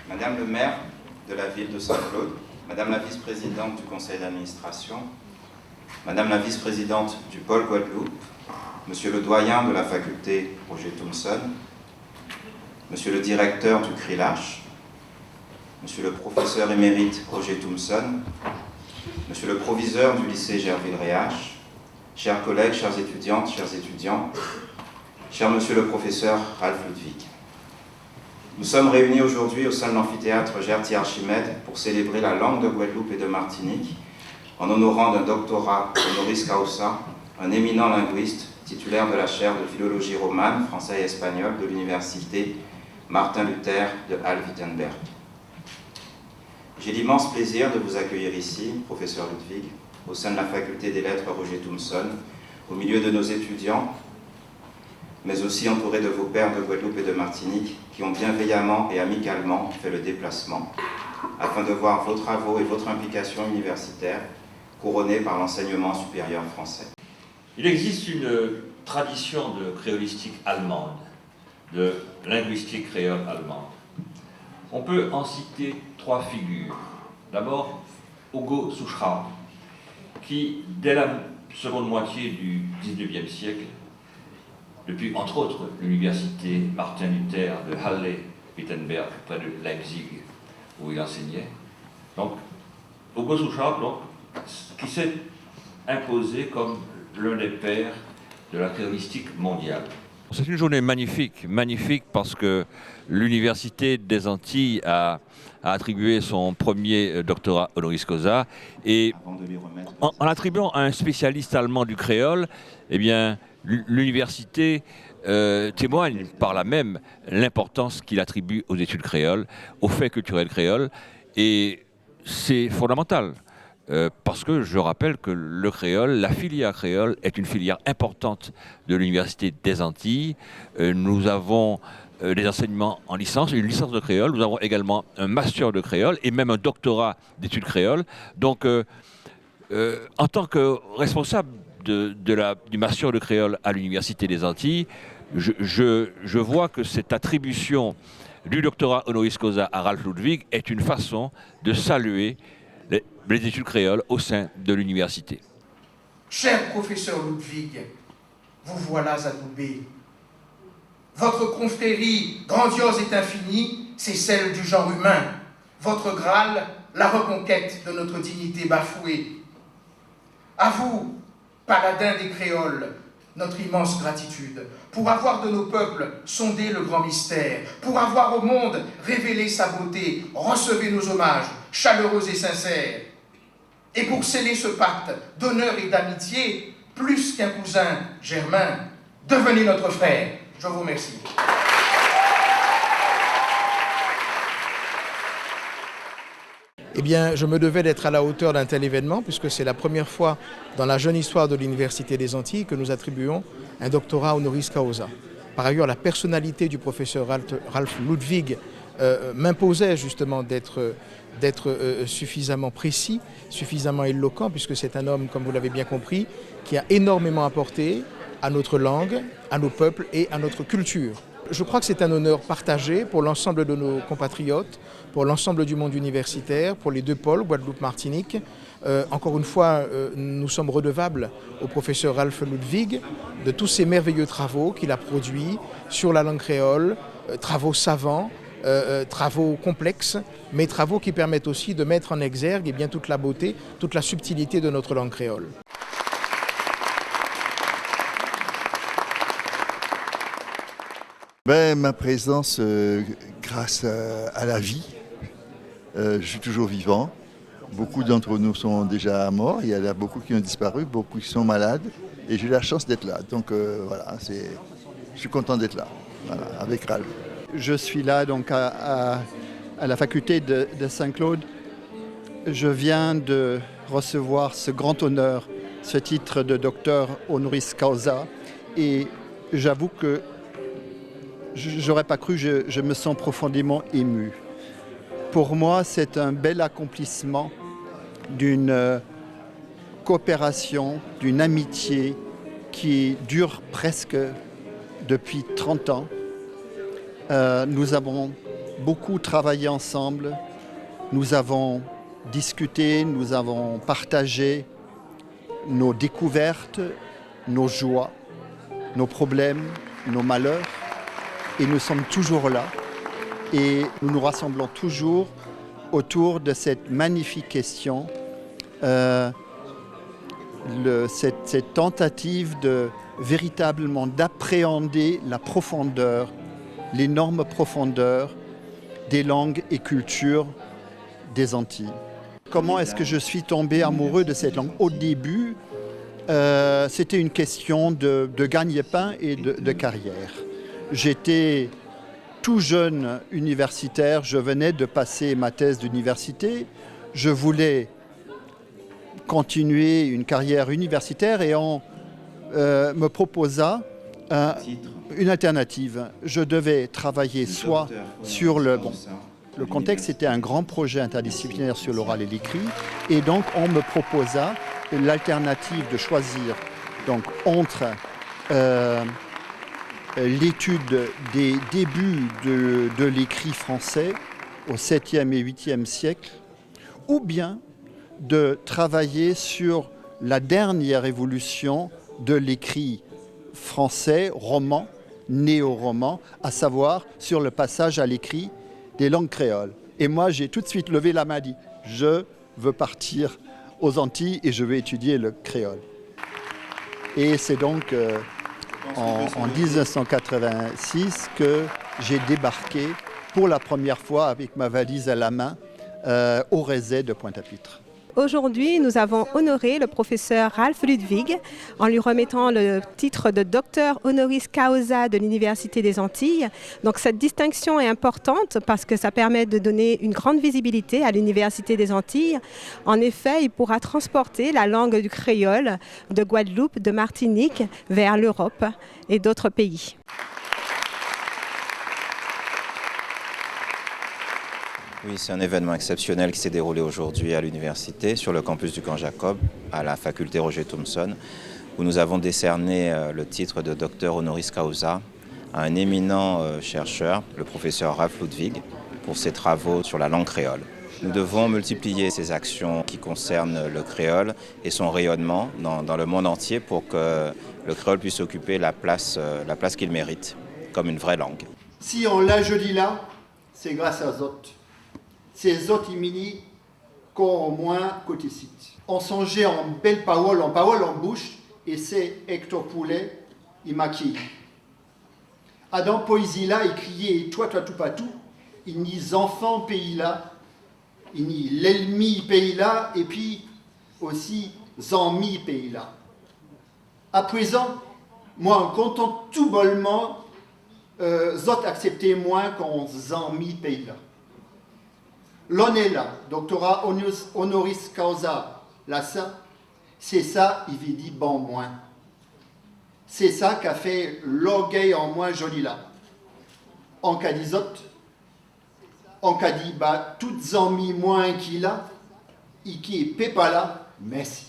Madame le maire de la ville de Saint-Claude, Madame la vice-présidente du conseil d'administration, Madame la vice-présidente du pôle Guadeloupe, Monsieur le doyen de la faculté Roger Thompson, Monsieur le directeur du CRILH, Monsieur le professeur émérite Roger Thompson, Monsieur le proviseur du lycée Gerville-Réache, chers collègues, chères étudiantes, chers étudiants, cher Monsieur le professeur Ralph Ludwig. Nous sommes réunis aujourd'hui au sein de l'amphithéâtre Gerty-Archimède pour célébrer la langue de Guadeloupe et de Martinique en honorant d'un doctorat honoris causa un éminent linguiste titulaire de la chaire de philologie romane, français et espagnol de l'université Martin Luther de Halle-Wittenberg. J'ai l'immense plaisir de vous accueillir ici, professeur Ludwig, au sein de la faculté des lettres Roger Thompson, au milieu de nos étudiants, mais aussi entouré de vos pairs de Guadeloupe et de Martinique qui ont bienveillamment et amicalement fait le déplacement afin de voir vos travaux et votre implication universitaire couronnés par l'enseignement supérieur français. Il existe une tradition de créolistique allemande, de linguistique créole allemande. On peut en citer trois figures. D'abord, Hugo Souchra, qui, dès la seconde moitié du XIXe siècle, depuis, entre autres, l'université Martin Luther de Halle-Wittenberg, près de Leipzig, où il enseignait. Donc, Hugo Souchra, qui s'est imposé comme l'un des pères de la créolistique mondiale. C'est une journée magnifique, magnifique parce que l'Université des Antilles a attribué son premier doctorat honoris causa et en attribuant à un spécialiste allemand du créole, eh bien, l'université témoigne par là même l'importance qu'il attribue aux études créoles, aux faits culturels créoles, et c'est fondamental. Parce que je rappelle que le créole, la filière créole, est une filière importante de l'Université des Antilles. Nous avons des enseignements en licence, une licence de créole, nous avons également un master de créole et même un doctorat d'études créoles. Donc, en tant que responsable du master de créole à l'Université des Antilles, je vois que cette attribution du doctorat honoris causa à Ralph Ludwig est une façon de saluer les études créoles au sein de l'université. Cher professeur Ludwig, vous voilà adoubé. Votre confrérie grandiose et infinie, c'est celle du genre humain. Votre Graal, la reconquête de notre dignité bafouée. À vous, paladin des créoles, notre immense gratitude pour avoir de nos peuples sondé le grand mystère, pour avoir au monde révélé sa beauté. Recevez nos hommages chaleureux et sincères. Et pour sceller ce pacte d'honneur et d'amitié, plus qu'un cousin germain, devenez notre frère. Je vous remercie. Eh bien, je me devais d'être à la hauteur d'un tel événement, puisque c'est la première fois dans la jeune histoire de l'Université des Antilles que nous attribuons un doctorat honoris causa. Par ailleurs, la personnalité du professeur Ralph Ludwig m'imposait justement d'être suffisamment précis, suffisamment éloquent, puisque c'est un homme, comme vous l'avez bien compris, qui a énormément apporté à notre langue, à nos peuples et à notre culture. Je crois que c'est un honneur partagé pour l'ensemble de nos compatriotes, pour l'ensemble du monde universitaire, pour les deux pôles, Guadeloupe-Martinique. Encore une fois, nous sommes redevables au professeur Ralph Ludwig de tous ces merveilleux travaux qu'il a produits sur la langue créole, travaux savants, travaux complexes, mais travaux qui permettent aussi de mettre en exergue eh bien, toute la beauté, toute la subtilité de notre langue créole. Ma présence, grâce à la vie, je suis toujours vivant. Beaucoup d'entre nous sont déjà morts, il y en a beaucoup qui ont disparu, beaucoup qui sont malades, et j'ai la chance d'être là. Donc voilà, je suis content d'être là, voilà, avec Ralph. Je suis là donc à la faculté de Saint-Claude. Je viens de recevoir ce grand honneur, ce titre de docteur honoris causa, et j'avoue que j'aurais pas cru, je me sens profondément ému. Pour moi, c'est un bel accomplissement d'une coopération, d'une amitié qui dure presque depuis 30 ans. Nous avons beaucoup travaillé ensemble. Nous avons discuté, nous avons partagé nos découvertes, nos joies, nos problèmes, nos malheurs. Et nous sommes toujours là. Et nous nous rassemblons toujours autour de cette magnifique question, cette tentative de véritablement d'appréhender la profondeur, l'énorme profondeur des langues et cultures des Antilles. Comment est-ce que je suis tombé amoureux de cette langue? Au début, c'était une question de gagne-pain et de carrière. J'étais tout jeune universitaire, je venais de passer ma thèse d'université. Je voulais continuer une carrière universitaire et on me proposa une alternative. Je devais travailler soit sur le contexte, c'était un grand projet interdisciplinaire sur l'oral et l'écrit, et donc on me proposa l'alternative de choisir donc entre l'étude des débuts de l'écrit français au 7e et 8e siècle, ou bien de travailler sur la dernière évolution de l'écrit français, roman, néo-roman, à savoir sur le passage à l'écrit des langues créoles. Et moi, j'ai tout de suite levé la main et dit « Je veux partir aux Antilles et je veux étudier le créole ». Et c'est donc en 1986 que j'ai débarqué pour la première fois avec ma valise à la main au Rézé de Pointe-à-Pitre. Aujourd'hui, nous avons honoré le professeur Ralph Ludwig en lui remettant le titre de docteur honoris causa de l'Université des Antilles. Donc cette distinction est importante parce que ça permet de donner une grande visibilité à l'Université des Antilles. En effet, il pourra transporter la langue du créole de Guadeloupe, de Martinique vers l'Europe et d'autres pays. Oui, c'est un événement exceptionnel qui s'est déroulé aujourd'hui à l'université, sur le campus du Camp Jacob, à la faculté Roger Thomson, où nous avons décerné le titre de docteur honoris causa à un éminent chercheur, le professeur Ralph Ludwig, pour ses travaux sur la langue créole. Nous devons multiplier ces actions qui concernent le créole et son rayonnement dans le monde entier pour que le créole puisse occuper la place qu'il mérite, comme une vraie langue. Si on l'a jeudi là, c'est grâce à Zot. C'est autres imini qu'au moins côté site. On songeait en belle parole en bouche, et c'est Hector Poulet, il maquille. Adam poésie là, il criait toi tout patou, il n'y enfants pays là, il n'y l'ennemi pays là, et puis aussi zanmi pays là. À présent, moi en comptant tout bollement, Zot acceptait moins qu'en zanmi pays là. L'on est là, doctorat honoris causa, là ça, c'est ça, il veut dire bon moins. C'est ça qu'a fait l'orgueil en moins joli là. En cas d'isot, en cas dit, bah, toutes en mis moins qu'il a, et qui est pépa là, merci.